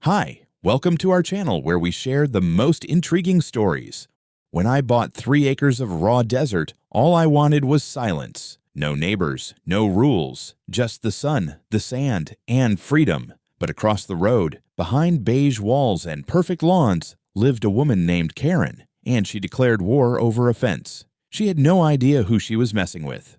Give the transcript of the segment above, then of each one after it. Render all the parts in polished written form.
Hi, welcome to our channel where we share the most intriguing stories. When I bought 3 acres of raw desert, all I wanted was silence. No neighbors, no rules, just the sun, the sand, and freedom. But across the road, behind beige walls and perfect lawns, lived a woman named Karen, and she declared war over a fence. She had no idea who she was messing with.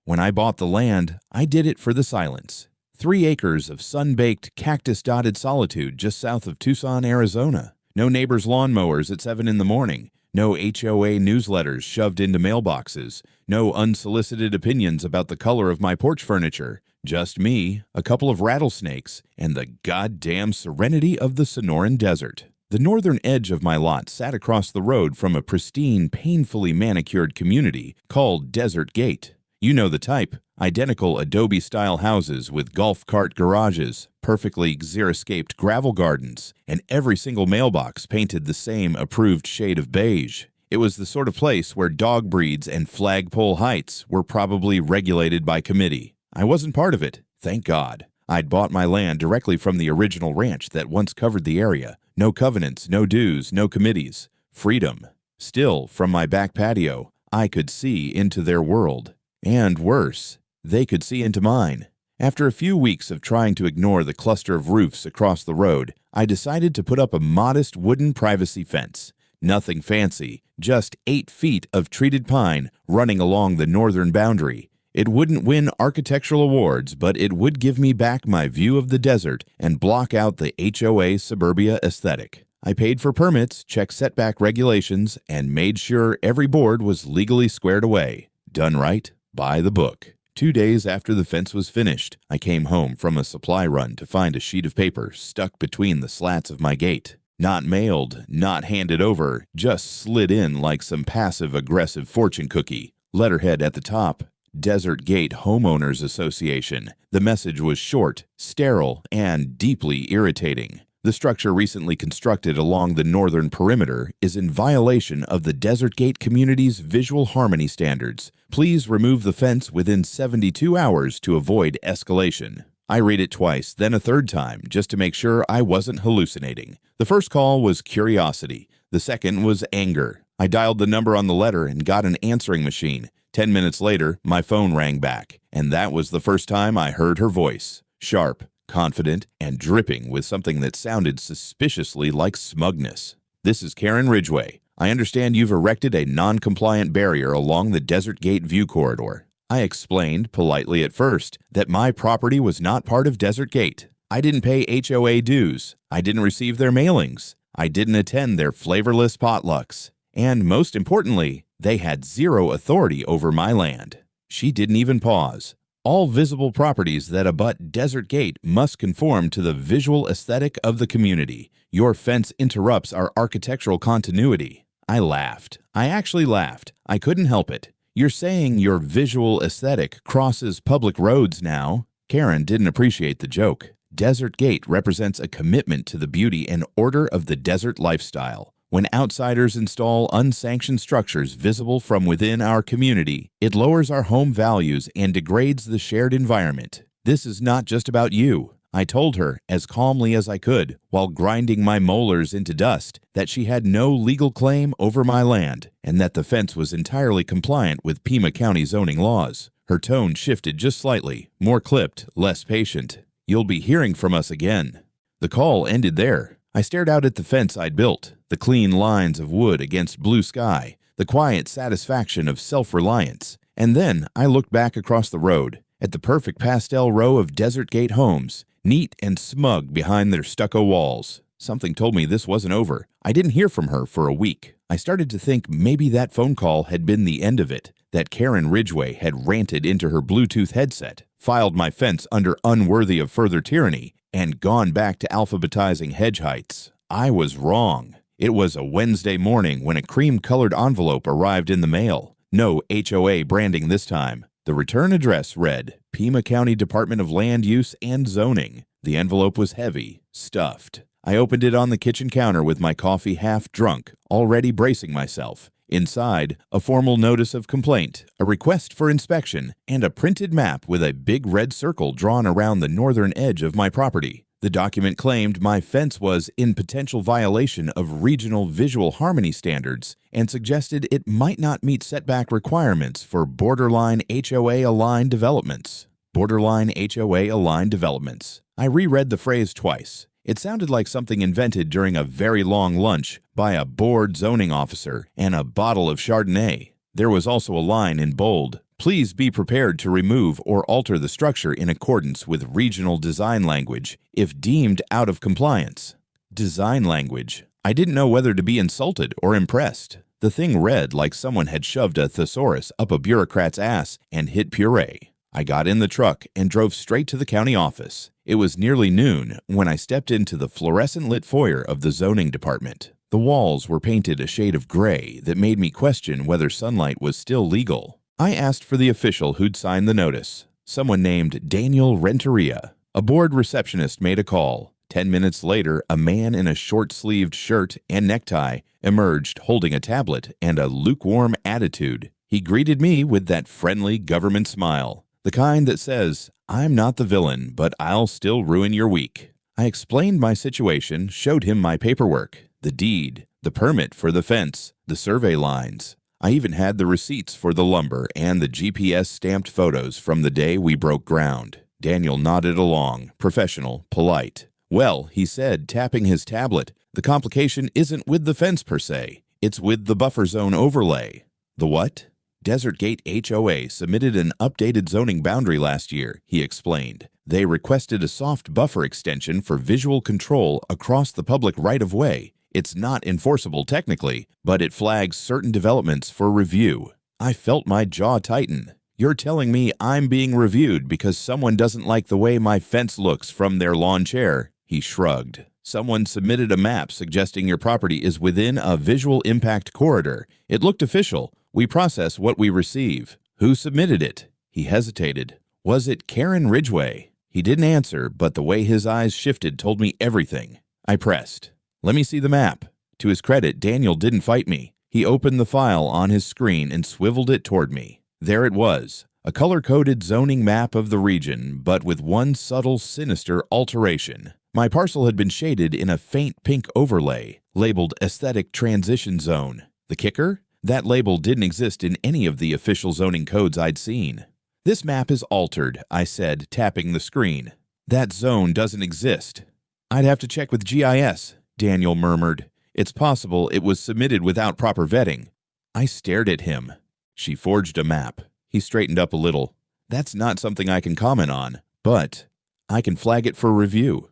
When I bought the land, I did it for the silence. 3 acres of sun-baked, cactus-dotted solitude just south of Tucson, Arizona. No neighbors' lawnmowers at 7 in the morning. No HOA newsletters shoved into mailboxes. No unsolicited opinions about the color of my porch furniture. Just me, a couple of rattlesnakes, and the goddamn serenity of the Sonoran Desert. The northern edge of my lot sat across the road from a pristine, painfully manicured community called Desert Gate. You know the type. Identical adobe-style houses with golf cart garages, perfectly xeriscaped gravel gardens, and every single mailbox painted the same approved shade of beige. It was the sort of place where dog breeds and flagpole heights were probably regulated by committee. I wasn't part of it, thank God. I'd bought my land directly from the original ranch that once covered the area. No covenants, no dues, no committees. Freedom. Still, from my back patio, I could see into their world. And worse, they could see into mine. After a few weeks of trying to ignore the cluster of roofs across the road, I decided to put up a modest wooden privacy fence. Nothing fancy, just 8 feet of treated pine running along the northern boundary. It wouldn't win architectural awards, but it would give me back my view of the desert and block out the HOA suburbia aesthetic. I paid for permits, checked setback regulations, and made sure every board was legally squared away. Done right, by the book. 2 days after the fence was finished, I came home from a supply run to find a sheet of paper stuck between the slats of my gate. Not mailed, not handed over, just slid in like some passive-aggressive fortune cookie. Letterhead at the top, Desert Gate Homeowners Association. The message was short, sterile, and deeply irritating. The structure recently constructed along the northern perimeter is in violation of the Desert Gate community's visual harmony standards. Please remove the fence within 72 hours to avoid escalation. I read it twice, then a third time, just to make sure I wasn't hallucinating. The first call was curiosity. The second was anger. I dialed the number on the letter and got an answering machine. 10 minutes later, my phone rang back, and that was the first time I heard her voice. Sharp, confident, and dripping with something that sounded suspiciously like smugness. "This is Karen Ridgway. I understand you've erected a non-compliant barrier along the Desert Gate view corridor." I explained, politely at first, that my property was not part of Desert Gate. I didn't pay HOA dues. I didn't receive their mailings. I didn't attend their flavorless potlucks. And most importantly, they had zero authority over my land. She didn't even pause. "All visible properties that abut Desert Gate must conform to the visual aesthetic of the community. Your fence interrupts our architectural continuity." I laughed. I actually laughed. I couldn't help it. "You're saying your visual aesthetic crosses public roads now?" Karen didn't appreciate the joke. Desert Gate represents a commitment to the beauty and order of the desert lifestyle. When outsiders install unsanctioned structures visible from within our community, it lowers our home values and degrades the shared environment. "This is not just about you." I told her, as calmly as I could, while grinding my molars into dust, that she had no legal claim over my land, and that the fence was entirely compliant with Pima County zoning laws. Her tone shifted just slightly, more clipped, less patient. "You'll be hearing from us again." The call ended there. I stared out at the fence I'd built, the clean lines of wood against blue sky, the quiet satisfaction of self-reliance. And then I looked back across the road, at the perfect pastel row of Desert Gate homes, neat and smug behind their stucco walls. Something told me this wasn't over. I didn't hear from her for a week. I started to think maybe that phone call had been the end of it, that Karen Ridgway had ranted into her Bluetooth headset, filed my fence under unworthy of further tyranny, and gone back to alphabetizing hedge heights. I was wrong. It was a Wednesday morning when a cream-colored envelope arrived in the mail. No HOA branding this time. The return address read, Pima County Department of Land Use and Zoning. The envelope was heavy, stuffed. I opened it on the kitchen counter with my coffee half drunk, already bracing myself. Inside, a formal notice of complaint, a request for inspection, and a printed map with a big red circle drawn around the northern edge of my property. The document claimed my fence was in potential violation of regional visual harmony standards and suggested it might not meet setback requirements for borderline HOA-aligned developments. Borderline HOA-aligned developments. I reread the phrase twice. It sounded like something invented during a very long lunch by a bored zoning officer and a bottle of Chardonnay. There was also a line in bold. Please be prepared to remove or alter the structure in accordance with regional design language if deemed out of compliance. Design language. I didn't know whether to be insulted or impressed. The thing read like someone had shoved a thesaurus up a bureaucrat's ass and hit puree. I got in the truck and drove straight to the county office. It was nearly noon when I stepped into the fluorescent-lit foyer of the zoning department. The walls were painted a shade of gray that made me question whether sunlight was still legal. I asked for the official who'd signed the notice, someone named Daniel Renteria. A bored receptionist made a call. 10 minutes later, a man in a short-sleeved shirt and necktie emerged holding a tablet and a lukewarm attitude. He greeted me with that friendly government smile, the kind that says, "I'm not the villain, but I'll still ruin your week." I explained my situation, showed him my paperwork, the deed, the permit for the fence, the survey lines. I even had the receipts for the lumber and the GPS-stamped photos from the day we broke ground. Daniel nodded along, professional, polite. "Well," he said, tapping his tablet, "the complication isn't with the fence per se. It's with the buffer zone overlay." "The what?" Desert Gate HOA submitted an updated zoning boundary last year, he explained. They requested a soft buffer extension for visual control across the public right-of-way. It's not enforceable technically, but it flags certain developments for review. I felt my jaw tighten. You're telling me I'm being reviewed because someone doesn't like the way my fence looks from their lawn chair? He shrugged. Someone submitted a map suggesting your property is within a visual impact corridor. It looked official. We process what we receive. Who submitted it? He hesitated. Was it Karen Ridgway? He didn't answer, but the way his eyes shifted told me everything. I pressed. "Let me see the map." To his credit, Daniel didn't fight me. He opened the file on his screen and swiveled it toward me. There it was, a color-coded zoning map of the region, but with one subtle, sinister alteration. My parcel had been shaded in a faint pink overlay, labeled Aesthetic Transition Zone. The kicker? That label didn't exist in any of the official zoning codes I'd seen. "This map is altered," I said, tapping the screen. "That zone doesn't exist." "I'd have to check with GIS," Daniel murmured. "It's possible it was submitted without proper vetting." I stared at him. "She forged a map." He straightened up a little. "That's not something I can comment on, but I can flag it for review."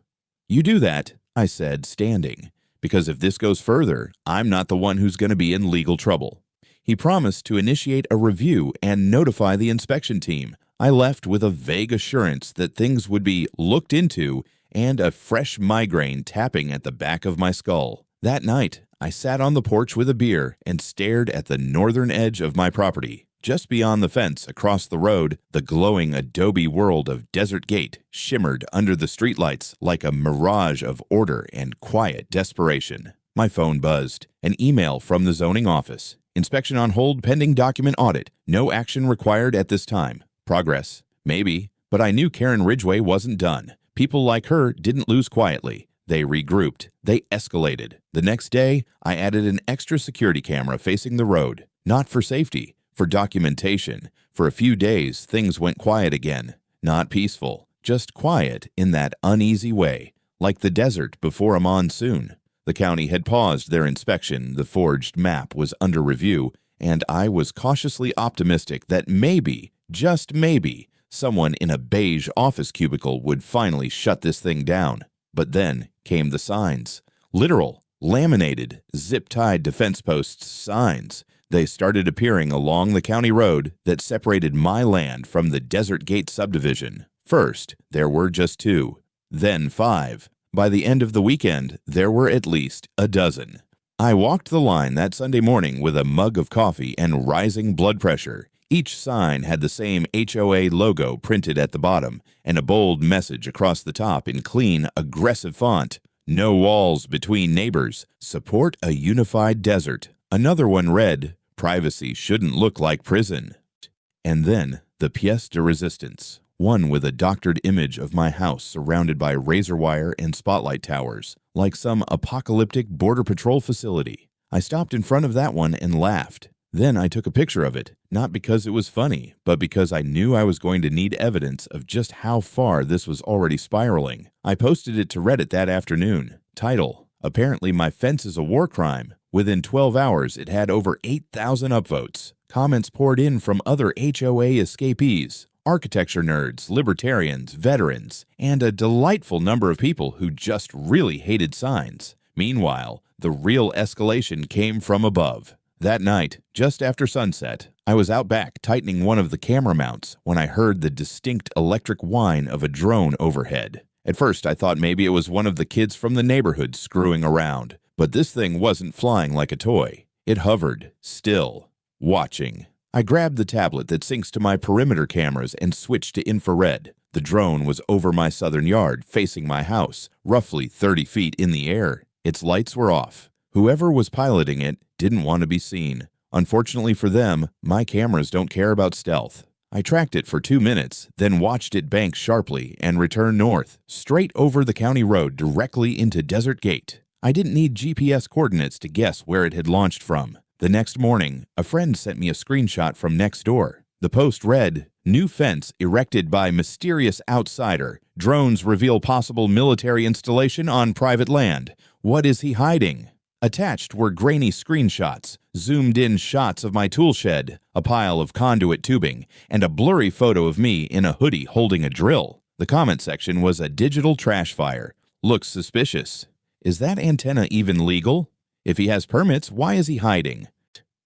"You do that," I said, standing, "because if this goes further, I'm not the one who's going to be in legal trouble." He promised to initiate a review and notify the inspection team. I left with a vague assurance that things would be looked into and a fresh migraine tapping at the back of my skull. That night, I sat on the porch with a beer and stared at the northern edge of my property. Just beyond the fence, across the road, the glowing adobe world of Desert Gate shimmered under the streetlights like a mirage of order and quiet desperation. My phone buzzed. An email from the zoning office. "Inspection on hold pending document audit. No action required at this time." Progress. Maybe. But I knew Karen Ridgway wasn't done. People like her didn't lose quietly. They regrouped. They escalated. The next day, I added an extra security camera facing the road. Not for safety, for documentation. For a few days, things went quiet again. Not peaceful, just quiet in that uneasy way, like the desert before a monsoon. The county had paused their inspection, the forged map was under review, and I was cautiously optimistic that maybe, just maybe, someone in a beige office cubicle would finally shut this thing down. But then came the signs. Literal, laminated, zip-tied defense posts signs. They started appearing along the county road that separated my land from the Desert Gate subdivision. First, there were just 2, then 5. By the end of the weekend, there were at least a dozen. I walked the line that Sunday morning with a mug of coffee and rising blood pressure. Each sign had the same HOA logo printed at the bottom and a bold message across the top in clean, aggressive font. "No walls between neighbors. Support a unified desert." Another one read, "Privacy shouldn't look like prison." And then the pièce de résistance. One with a doctored image of my house surrounded by razor wire and spotlight towers, like some apocalyptic border patrol facility. I stopped in front of that one and laughed. Then I took a picture of it, not because it was funny, but because I knew I was going to need evidence of just how far this was already spiraling. I posted it to Reddit that afternoon. Title: Apparently my fence is a war crime. Within 12 hours, it had over 8,000 upvotes. Comments poured in from other HOA escapees, architecture nerds, libertarians, veterans, and a delightful number of people who just really hated signs. Meanwhile, the real escalation came from above. That night, just after sunset, I was out back tightening one of the camera mounts when I heard the distinct electric whine of a drone overhead. At first, I thought maybe it was one of the kids from the neighborhood screwing around, but this thing wasn't flying like a toy. It hovered, still, watching. I grabbed the tablet that syncs to my perimeter cameras and switched to infrared. The drone was over my southern yard, facing my house, roughly 30 feet in the air. Its lights were off. Whoever was piloting it didn't want to be seen. Unfortunately for them, my cameras don't care about stealth. I tracked it for 2 minutes, then watched it bank sharply and return north, straight over the county road directly into Desert Gate. I didn't need GPS coordinates to guess where it had launched from. The next morning, a friend sent me a screenshot from next door. The post read, "New fence erected by mysterious outsider. Drones reveal possible military installation on private land. What is he hiding?" Attached were grainy screenshots, zoomed-in shots of my tool shed, a pile of conduit tubing, and a blurry photo of me in a hoodie holding a drill. The comment section was a digital trash fire. "Looks suspicious. Is that antenna even legal? If he has permits, why is he hiding?"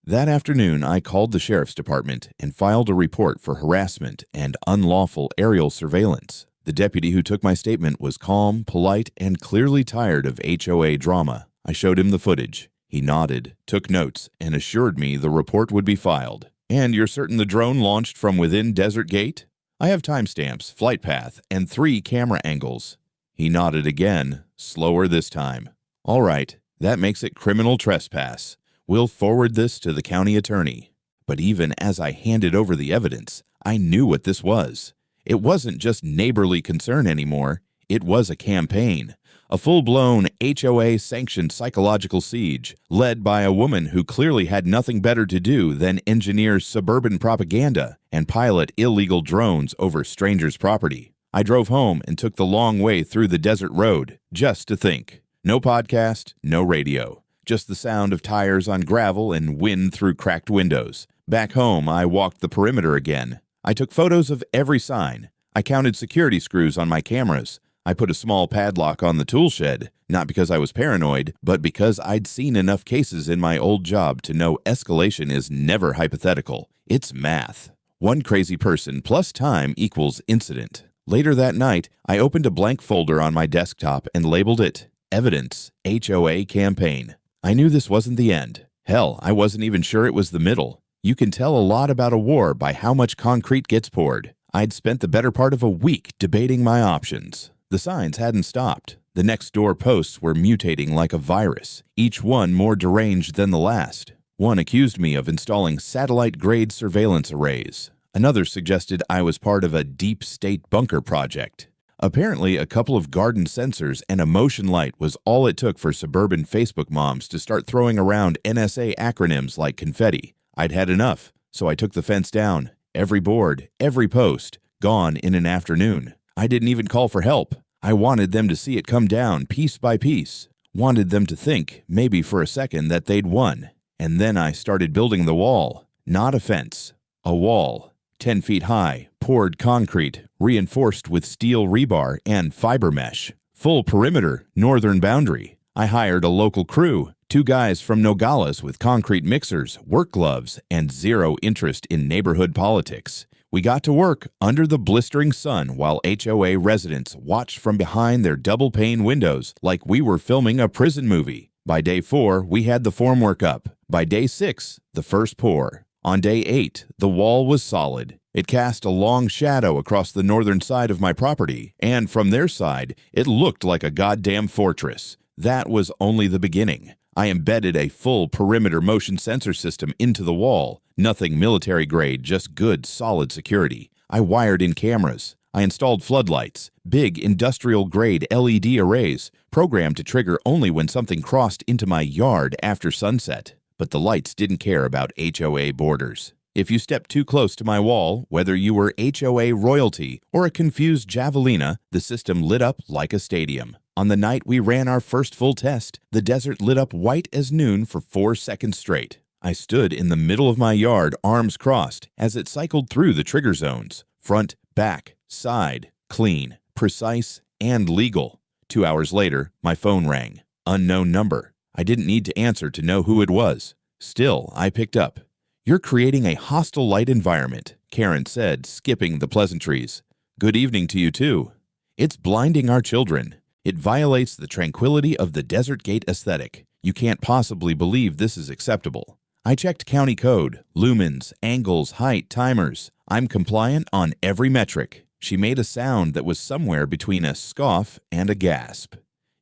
That afternoon, I called the sheriff's department and filed a report for harassment and unlawful aerial surveillance. The deputy who took my statement was calm, polite, and clearly tired of HOA drama. I showed him the footage. He nodded, took notes, and assured me the report would be filed. "And you're certain the drone launched from within Desert Gate?" "I have timestamps, flight path, and 3 camera angles." He nodded again, slower this time. "All right, that makes it criminal trespass. We'll forward this to the county attorney." But even as I handed over the evidence, I knew what this was. It wasn't just neighborly concern anymore. It was a campaign. A full-blown HOA-sanctioned psychological siege, led by a woman who clearly had nothing better to do than engineer suburban propaganda and pilot illegal drones over strangers' property. I drove home and took the long way through the desert road, just to think. No podcast, no radio. Just the sound of tires on gravel and wind through cracked windows. Back home, I walked the perimeter again. I took photos of every sign. I counted security screws on my cameras. I put a small padlock on the tool shed, not because I was paranoid, but because I'd seen enough cases in my old job to know escalation is never hypothetical. It's math. One crazy person plus time equals incident. Later that night, I opened a blank folder on my desktop and labeled it Evidence, HOA Campaign. I knew this wasn't the end. Hell, I wasn't even sure it was the middle. You can tell a lot about a war by how much concrete gets poured. I'd spent the better part of a week debating my options. The signs hadn't stopped. The next door posts were mutating like a virus, each one more deranged than the last. One accused me of installing satellite-grade surveillance arrays. Another suggested I was part of a deep state bunker project. Apparently, a couple of garden sensors and a motion light was all it took for suburban Facebook moms to start throwing around NSA acronyms like confetti. I'd had enough, so I took the fence down. Every board, every post, gone in an afternoon. I didn't even call for help. I wanted them to see it come down piece by piece. Wanted them to think, maybe for a second, that they'd won. And then I started building the wall. Not a fence. A wall. 10 feet high, poured concrete, reinforced with steel rebar and fiber mesh. Full perimeter, northern boundary. I hired a local crew, 2 guys from Nogales with concrete mixers, work gloves, and zero interest in neighborhood politics. We got to work under the blistering sun while HOA residents watched from behind their double-pane windows like we were filming a prison movie. By day 4, we had the formwork up. By day 6, the first pour. On day 8, the wall was solid. It cast a long shadow across the northern side of my property, and from their side, it looked like a goddamn fortress. That was only the beginning. I embedded a full perimeter motion sensor system into the wall. Nothing military grade, just good, solid security. I wired in cameras. I installed floodlights, big industrial-grade LED arrays, programmed to trigger only when something crossed into my yard after sunset. But the lights didn't care about HOA borders. If you stepped too close to my wall, whether you were HOA royalty or a confused javelina, the system lit up like a stadium. On the night we ran our first full test, the desert lit up white as noon for 4 seconds straight. I stood in the middle of my yard, arms crossed, as it cycled through the trigger zones. Front, back, side, clean, precise, and legal. 2 hours later, my phone rang. Unknown number. I didn't need to answer to know who it was. Still, I picked up. "You're creating a hostile light environment," Karen said, skipping the pleasantries. "Good evening to you, too. It's blinding our children. It violates the tranquility of the Desert Gate aesthetic. You can't possibly believe this is acceptable." I checked county code, lumens, angles, height, timers. I'm compliant on every metric. She made a sound that was somewhere between a scoff and a gasp.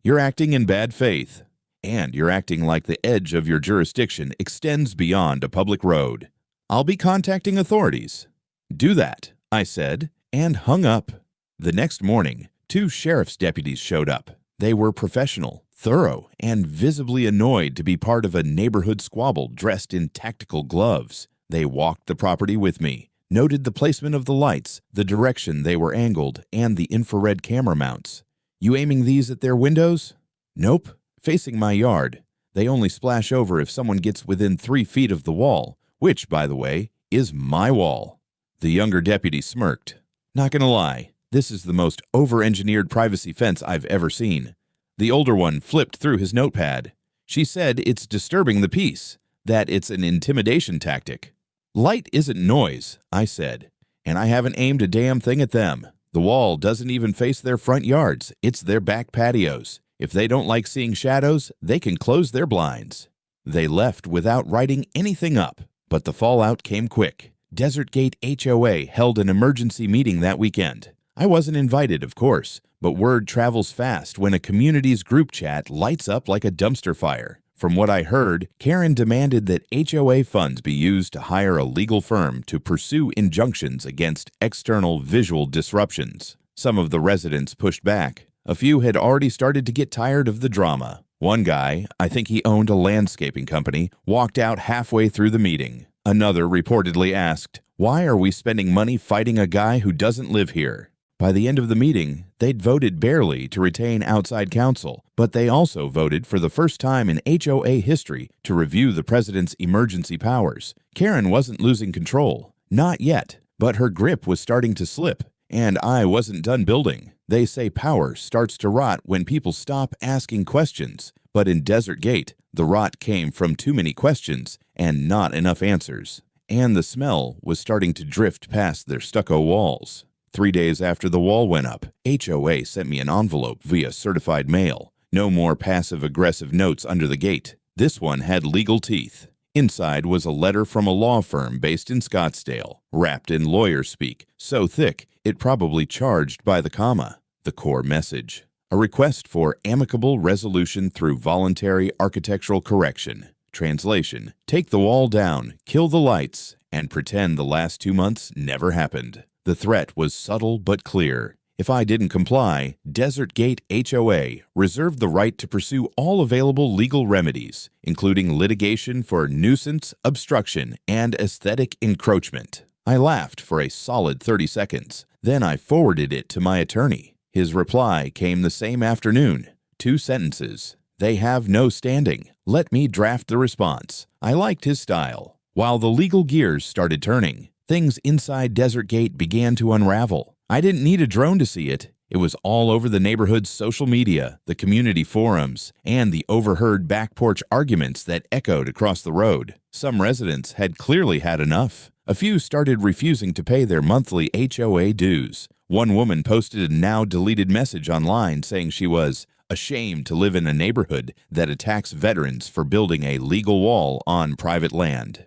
"You're acting in bad faith. And you're acting like the edge of your jurisdiction extends beyond a public road. I'll be contacting authorities." "Do that," I said, and hung up. The next morning, 2 sheriff's deputies showed up. They were professional, thorough, and visibly annoyed to be part of a neighborhood squabble dressed in tactical gloves. They walked the property with me, noted the placement of the lights, the direction they were angled, and the infrared camera mounts. "You aiming these at their windows?" "Nope. Facing my yard. They only splash over if someone gets within 3 feet of the wall, which, by the way, is my wall." The younger deputy smirked. "Not gonna lie, this is the most over-engineered privacy fence I've ever seen." The older one flipped through his notepad. "She said it's disturbing the peace, that it's an intimidation tactic." "Light isn't noise," I said, "and I haven't aimed a damn thing at them. The wall doesn't even face their front yards, it's their back patios. If they don't like seeing shadows, they can close their blinds." They left without writing anything up, but the fallout came quick. Desert Gate HOA held an emergency meeting that weekend. I wasn't invited, of course, but word travels fast when a community's group chat lights up like a dumpster fire. From what I heard, Karen demanded that HOA funds be used to hire a legal firm to pursue injunctions against external visual disruptions. Some of the residents pushed back. A few had already started to get tired of the drama. One guy, I think he owned a landscaping company, walked out halfway through the meeting. Another reportedly asked, "Why are we spending money fighting a guy who doesn't live here?" By the end of the meeting, they'd voted barely to retain outside counsel, but they also voted for the first time in HOA history to review the president's emergency powers. Karen wasn't losing control. Not yet, but her grip was starting to slip, and I wasn't done building. They say power starts to rot when people stop asking questions, but in Desert Gate, the rot came from too many questions and not enough answers. And the smell was starting to drift past their stucco walls. 3 days after the wall went up, HOA sent me an envelope via certified mail. No more passive-aggressive notes under the gate. This one had legal teeth. Inside was a letter from a law firm based in Scottsdale, wrapped in lawyer speak, so thick it probably charged by the comma. The core message: a request for amicable resolution through voluntary architectural correction. Translation: take the wall down, kill the lights, and pretend the last 2 months never happened. The threat was subtle but clear. If I didn't comply, Desert Gate HOA reserved the right to pursue all available legal remedies, including litigation for nuisance, obstruction, and aesthetic encroachment. I laughed for a solid 30 seconds. Then I forwarded it to my attorney. His reply came the same afternoon. 2 sentences. "They have no standing. Let me draft the response." I liked his style. While the legal gears started turning, things inside Desert Gate began to unravel. I didn't need a drone to see it. It was all over the neighborhood's social media, the community forums, and the overheard back porch arguments that echoed across the road. Some residents had clearly had enough. A few started refusing to pay their monthly HOA dues. One woman posted a now-deleted message online saying she was ashamed to live in a neighborhood that attacks veterans for building a legal wall on private land.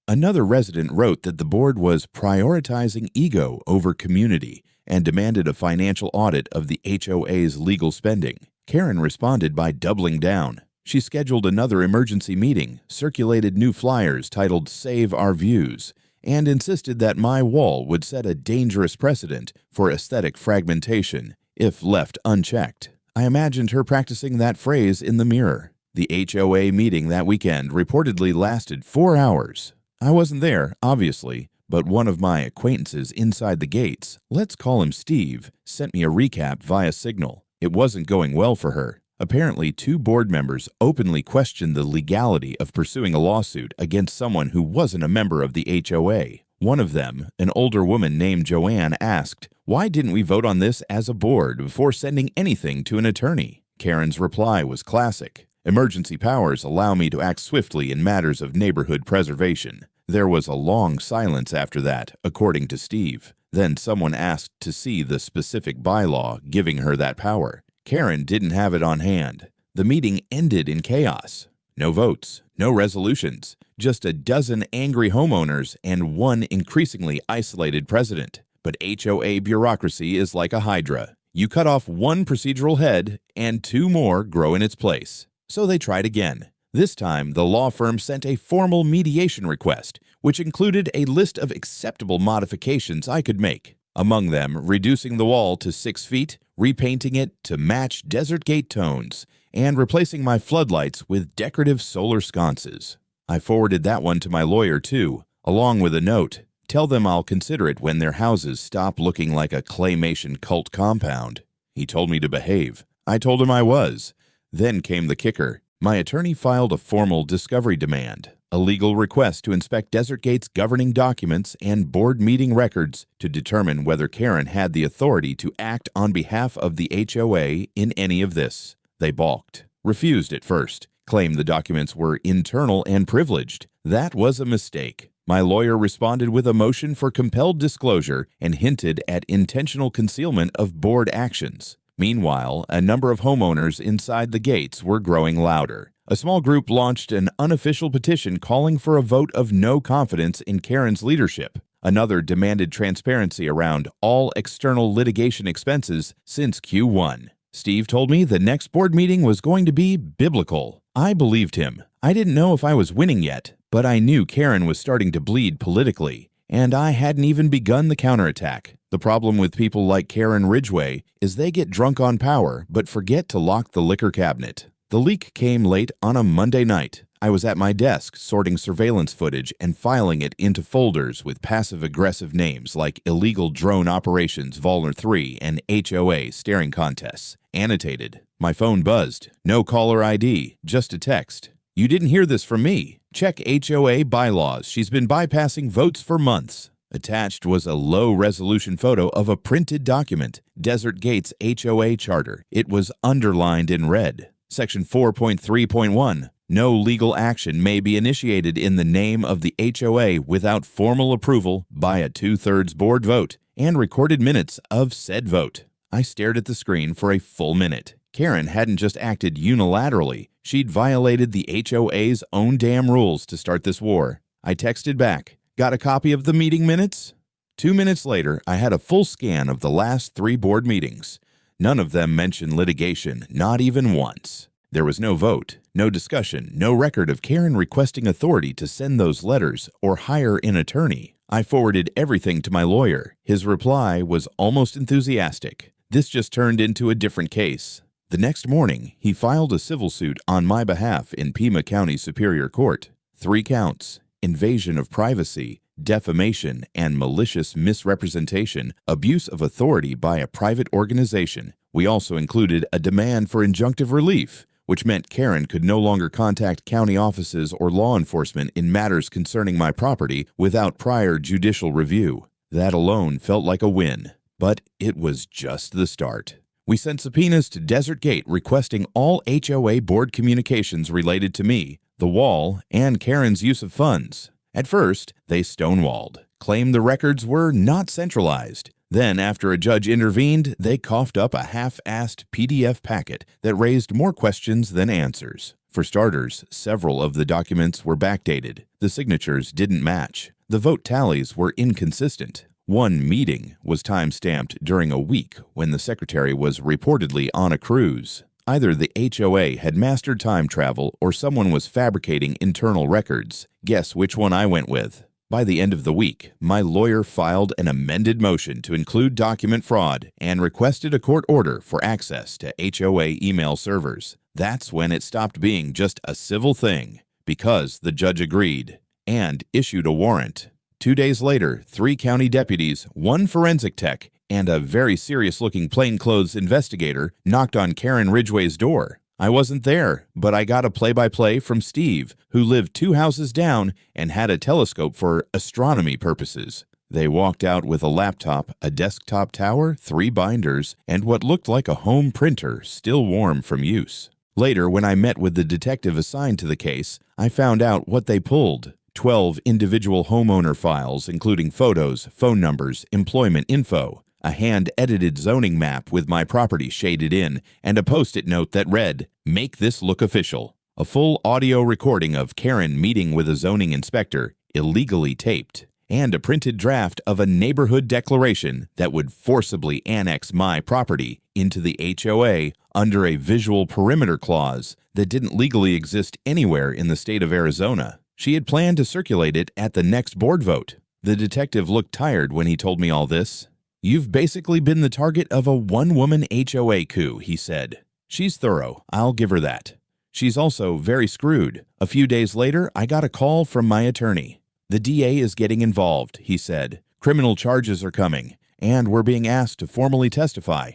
Another resident wrote that the board was prioritizing ego over community and demanded a financial audit of the HOA's legal spending. Karen responded by doubling down. She scheduled another emergency meeting, circulated new flyers titled "Save Our Views," and insisted that my wall would set a dangerous precedent for aesthetic fragmentation if left unchecked. I imagined her practicing that phrase in the mirror. The HOA meeting that weekend reportedly lasted 4 hours. I wasn't there, obviously, but one of my acquaintances inside the gates, let's call him Steve, sent me a recap via Signal. It wasn't going well for her. Apparently, 2 board members openly questioned the legality of pursuing a lawsuit against someone who wasn't a member of the HOA. One of them, an older woman named Joanne, asked, "Why didn't we vote on this as a board before sending anything to an attorney?" Karen's reply was classic. "Emergency powers allow me to act swiftly in matters of neighborhood preservation." There was a long silence after that, according to Steve. Then someone asked to see the specific bylaw giving her that power. Karen didn't have it on hand. The meeting ended in chaos. No votes, no resolutions, just a dozen angry homeowners and one increasingly isolated president. But HOA bureaucracy is like a hydra. You cut off one procedural head and 2 more grow in its place. So they tried again. This time, the law firm sent a formal mediation request, which included a list of acceptable modifications I could make. Among them, reducing the wall to 6 feet, repainting it to match desert gate tones, and replacing my floodlights with decorative solar sconces. I forwarded that one to my lawyer, too, along with a note. Tell them I'll consider it when their houses stop looking like a claymation cult compound. He told me to behave. I told him I was. Then came the kicker. My attorney filed a formal discovery demand, a legal request to inspect Desert Gate's governing documents and board meeting records to determine whether Karen had the authority to act on behalf of the HOA in any of this. They balked, refused at first, claimed the documents were internal and privileged. That was a mistake. My lawyer responded with a motion for compelled disclosure and hinted at intentional concealment of board actions. Meanwhile, a number of homeowners inside the gates were growing louder. A small group launched an unofficial petition calling for a vote of no confidence in Karen's leadership. Another demanded transparency around all external litigation expenses since Q1. Steve told me the next board meeting was going to be biblical. I believed him. I didn't know if I was winning yet, but I knew Karen was starting to bleed politically, and I hadn't even begun the counterattack. The problem with people like Karen Ridgway is they get drunk on power but forget to lock the liquor cabinet. The leak came late on a Monday night. I was at my desk sorting surveillance footage and filing it into folders with passive-aggressive names like Illegal Drone Operations Vol. 3 and HOA Staring Contests. Annotated. My phone buzzed. No caller ID, just a text. "You didn't hear this from me. Check HOA bylaws. She's been bypassing votes for months." Attached was a low-resolution photo of a printed document, Desert Gate's HOA charter. It was underlined in red. Section 4.3.1. No legal action may be initiated in the name of the HOA without formal approval by a 2/3 board vote and recorded minutes of said vote. I stared at the screen for a full minute. Karen hadn't just acted unilaterally. She'd violated the HOA's own damn rules to start this war. I texted back, "Got a copy of the meeting minutes?" 2 minutes later, I had a full scan of the last 3 board meetings. None of them mentioned litigation, not even once. There was no vote, no discussion, no record of Karen requesting authority to send those letters or hire an attorney. I forwarded everything to my lawyer. His reply was almost enthusiastic. This just turned into a different case. The next morning, he filed a civil suit on my behalf in Pima County Superior Court. 3 counts: invasion of privacy, defamation, and malicious misrepresentation, abuse of authority by a private organization. We also included a demand for injunctive relief, which meant Karen could no longer contact county offices or law enforcement in matters concerning my property without prior judicial review. That alone felt like a win, but it was just the start. We sent subpoenas to Desert Gate requesting all HOA board communications related to me, the wall, and Karen's use of funds. At first, they stonewalled, claimed the records were not centralized. Then, after a judge intervened, they coughed up a half-assed PDF packet that raised more questions than answers. For starters, several of the documents were backdated. The signatures didn't match. The vote tallies were inconsistent. One meeting was time-stamped during a week when the secretary was reportedly on a cruise. Either the HOA had mastered time travel or someone was fabricating internal records. Guess which one I went with. By the end of the week, my lawyer filed an amended motion to include document fraud and requested a court order for access to HOA email servers. That's when it stopped being just a civil thing, because the judge agreed and issued a warrant. 2 days later, 3 county deputies, 1 forensic tech, and a very serious-looking plainclothes investigator knocked on Karen Ridgway's door. I wasn't there, but I got a play-by-play from Steve, who lived 2 houses down and had a telescope for astronomy purposes. They walked out with a laptop, a desktop tower, 3 binders, and what looked like a home printer still warm from use. Later, when I met with the detective assigned to the case, I found out what they pulled. 12 individual homeowner files, including photos, phone numbers, employment info, a hand-edited zoning map with my property shaded in, and a post-it note that read, "Make this look official." A full audio recording of Karen meeting with a zoning inspector, illegally taped, and a printed draft of a neighborhood declaration that would forcibly annex my property into the HOA under a visual perimeter clause that didn't legally exist anywhere in the state of Arizona. She had planned to circulate it at the next board vote. The detective looked tired when he told me all this. "You've basically been the target of a one-woman HOA coup," he said. "She's thorough, I'll give her that. She's also very screwed." A few days later, I got a call from my attorney. "The DA is getting involved," he said. "Criminal charges are coming, and we're being asked to formally testify."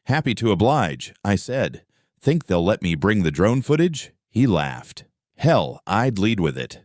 "Happy to oblige," I said. "Think they'll let me bring the drone footage?" He laughed. "Hell, I'd lead with it."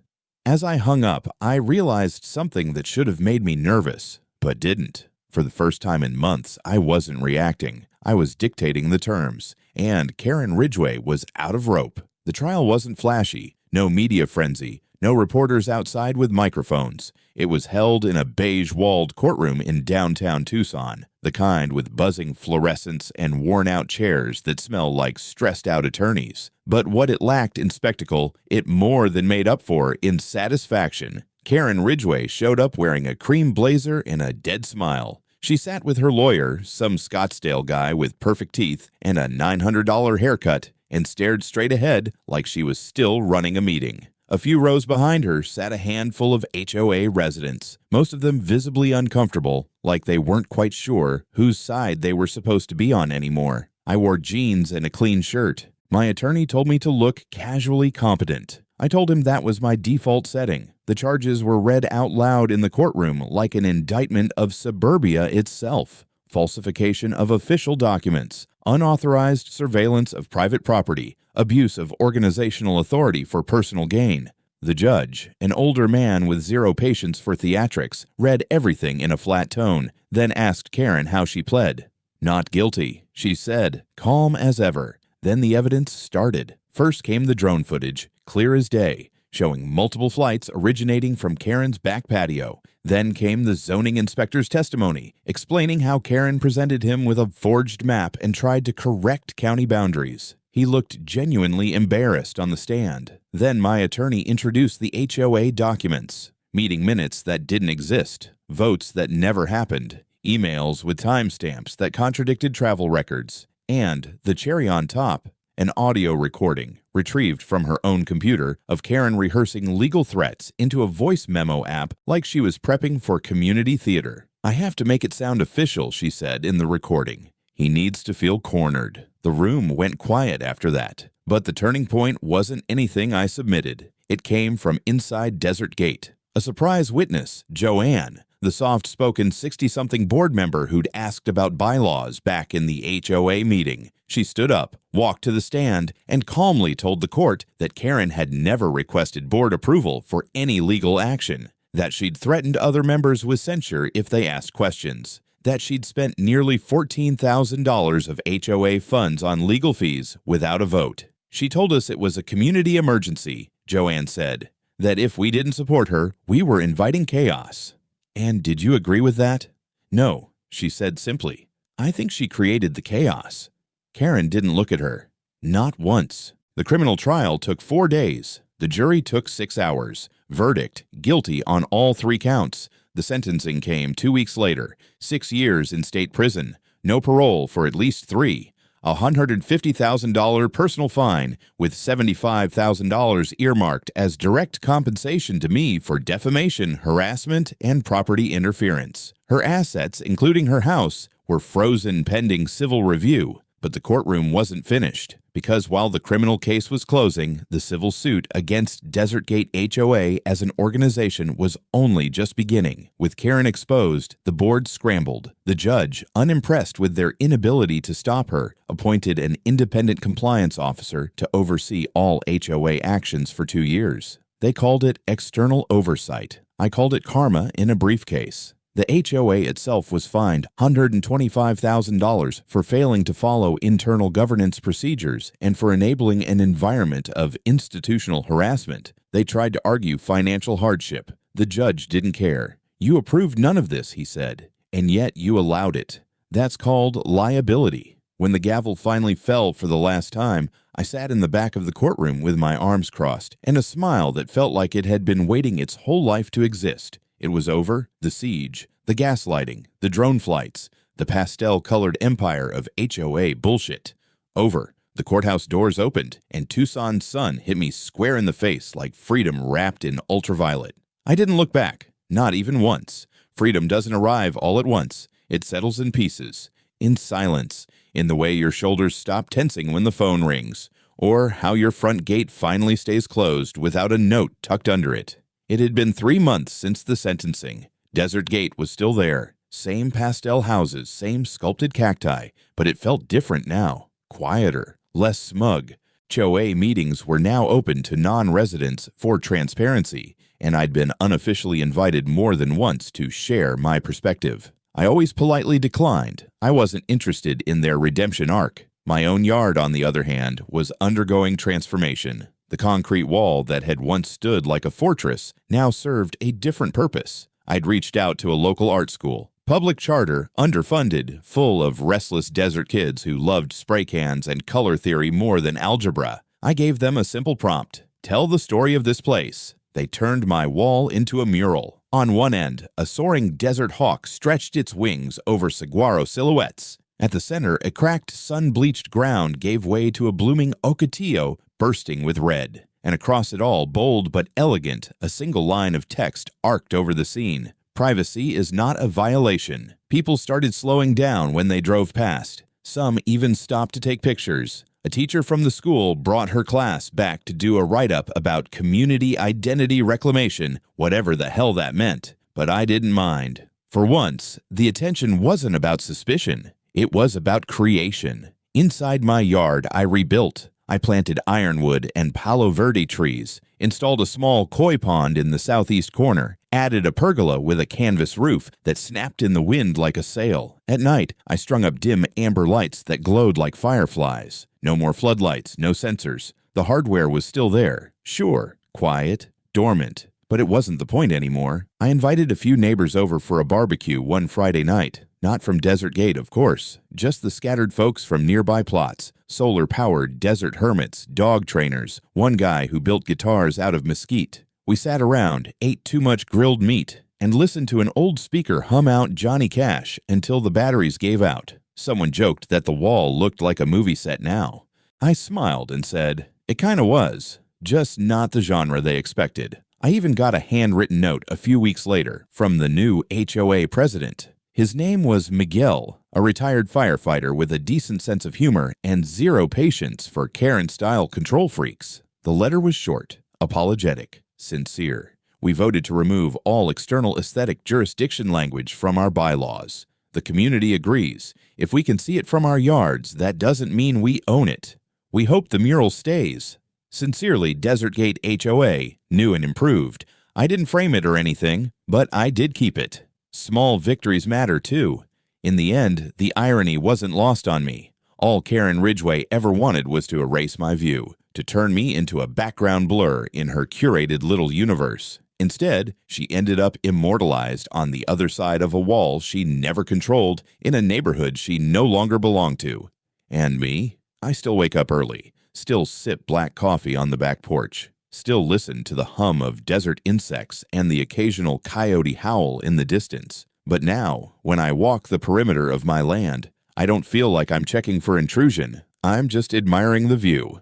As I hung up, I realized something that should have made me nervous, but didn't. For the first time in months, I wasn't reacting. I was dictating the terms, and Karen Ridgway was out of rope. The trial wasn't flashy, no media frenzy, no reporters outside with microphones. It was held in a beige-walled courtroom in downtown Tucson, the kind with buzzing fluorescents and worn-out chairs that smell like stressed-out attorneys. But what it lacked in spectacle, it more than made up for in satisfaction. Karen Ridgway showed up wearing a cream blazer and a dead smile. She sat with her lawyer, some Scottsdale guy with perfect teeth and a $900 haircut, and stared straight ahead like she was still running a meeting. A few rows behind her sat a handful of HOA residents, most of them visibly uncomfortable, like they weren't quite sure whose side they were supposed to be on anymore. I wore jeans and a clean shirt. My attorney told me to look casually competent. I told him that was my default setting. The charges were read out loud in the courtroom like an indictment of suburbia itself. Falsification of official documents, unauthorized surveillance of private property, abuse of organizational authority for personal gain. The judge, an older man with zero patience for theatrics, read everything in a flat tone, then asked Karen how she pled. "Not guilty," she said, calm as ever. Then the evidence started. First came the drone footage, clear as day, showing multiple flights originating from Karen's back patio. Then came the zoning inspector's testimony, explaining how Karen presented him with a forged map and tried to correct county boundaries. He looked genuinely embarrassed on the stand. Then my attorney introduced the HOA documents, meeting minutes that didn't exist, votes that never happened, emails with timestamps that contradicted travel records, and, the cherry on top, an audio recording, retrieved from her own computer, of Karen rehearsing legal threats into a voice memo app like she was prepping for community theater. "I have to make it sound official," she said in the recording. "He needs to feel cornered." The room went quiet after that. But the turning point wasn't anything I submitted. It came from inside Desert Gate. A surprise witness, Joanne, the soft-spoken 60-something board member who'd asked about bylaws back in the HOA meeting. She stood up, walked to the stand, and calmly told the court that Karen had never requested board approval for any legal action, that she'd threatened other members with censure if they asked questions, that she'd spent nearly $14,000 of HOA funds on legal fees without a vote. She told us it was a community emergency, Joanne said, that if we didn't support her, we were inviting chaos. "And did you agree with that?" "No," she said simply. "I think she created the chaos." Karen didn't look at her. Not once. The criminal trial took 4 days. The jury took 6 hours. Verdict, guilty on all 3 counts. The sentencing came 2 weeks later. 6 years in state prison. No parole for at least 3. a $150,000 personal fine, with $75,000 earmarked as direct compensation to me for defamation, harassment, and property interference. Her assets, including her house, were frozen pending civil review, but the courtroom wasn't finished, because while the criminal case was closing, the civil suit against Desert Gate HOA as an organization was only just beginning. With Karen exposed, the board scrambled. The judge, unimpressed with their inability to stop her, appointed an independent compliance officer to oversee all HOA actions for 2 years. They called it external oversight. I called it karma in a briefcase. The HOA itself was fined $125,000 for failing to follow internal governance procedures and for enabling an environment of institutional harassment. They tried to argue financial hardship. The judge didn't care. "You approved none of this," he said, "and yet you allowed it. That's called liability." When the gavel finally fell for the last time, I sat in the back of the courtroom with my arms crossed and a smile that felt like it had been waiting its whole life to exist. It was over, the siege, the gaslighting, the drone flights, the pastel-colored empire of HOA bullshit. Over. The courthouse doors opened, and Tucson's sun hit me square in the face like freedom wrapped in ultraviolet. I didn't look back, not even once. Freedom doesn't arrive all at once. It settles in pieces, in silence, in the way your shoulders stop tensing when the phone rings, or how your front gate finally stays closed without a note tucked under it. It had been 3 months since the sentencing. Desert Gate was still there. Same pastel houses, same sculpted cacti, but it felt different now. Quieter, less smug. HOA meetings were now open to non-residents for transparency, and I'd been unofficially invited more than once to share my perspective. I always politely declined. I wasn't interested in their redemption arc. My own yard, on the other hand, was undergoing transformation. The concrete wall that had once stood like a fortress now served a different purpose. I'd reached out to a local art school, public charter, underfunded, full of restless desert kids who loved spray cans and color theory more than algebra. I gave them a simple prompt: tell the story of this place. They turned my wall into a mural. On one end, a soaring desert hawk stretched its wings over saguaro silhouettes. At the center, a cracked, sun-bleached ground gave way to a blooming ocotillo bursting with red. And across it all, bold but elegant, a single line of text arced over the scene. Privacy is not a violation. People started slowing down when they drove past. Some even stopped to take pictures. A teacher from the school brought her class back to do a write-up about community identity reclamation, whatever the hell that meant. But I didn't mind. For once, the attention wasn't about suspicion. It was about creation. Inside my yard, I rebuilt. I planted ironwood and palo verde trees, installed a small koi pond in the southeast corner, added a pergola with a canvas roof that snapped in the wind like a sail. At night, I strung up dim amber lights that glowed like fireflies. No more floodlights, no sensors. The hardware was still there. Sure, quiet, dormant, but it wasn't the point anymore. I invited a few neighbors over for a barbecue one Friday night. Not from Desert Gate, of course, just the scattered folks from nearby plots. Solar-powered desert hermits, dog trainers, one guy who built guitars out of mesquite. We sat around, ate too much grilled meat, and listened to an old speaker hum out Johnny Cash until the batteries gave out. Someone joked that the wall looked like a movie set now. I smiled and said, it kinda was, just not the genre they expected. I even got a handwritten note a few weeks later from the new HOA president. His name was Miguel, a retired firefighter with a decent sense of humor and zero patience for Karen-style control freaks. The letter was short, apologetic, sincere. We voted to remove all external aesthetic jurisdiction language from our bylaws. The community agrees. If we can see it from our yards, that doesn't mean we own it. We hope the mural stays. Sincerely, Desert Gate HOA, new and improved. I didn't frame it or anything, but I did keep it. Small victories matter, too. In the end, the irony wasn't lost on me. All Karen Ridgway ever wanted was to erase my view, to turn me into a background blur in her curated little universe. Instead, she ended up immortalized on the other side of a wall she never controlled in a neighborhood she no longer belonged to. And me? I still wake up early, still sip black coffee on the back porch, still listen to the hum of desert insects and the occasional coyote howl in the distance. But now, when I walk the perimeter of my land, I don't feel like I'm checking for intrusion. I'm just admiring the view.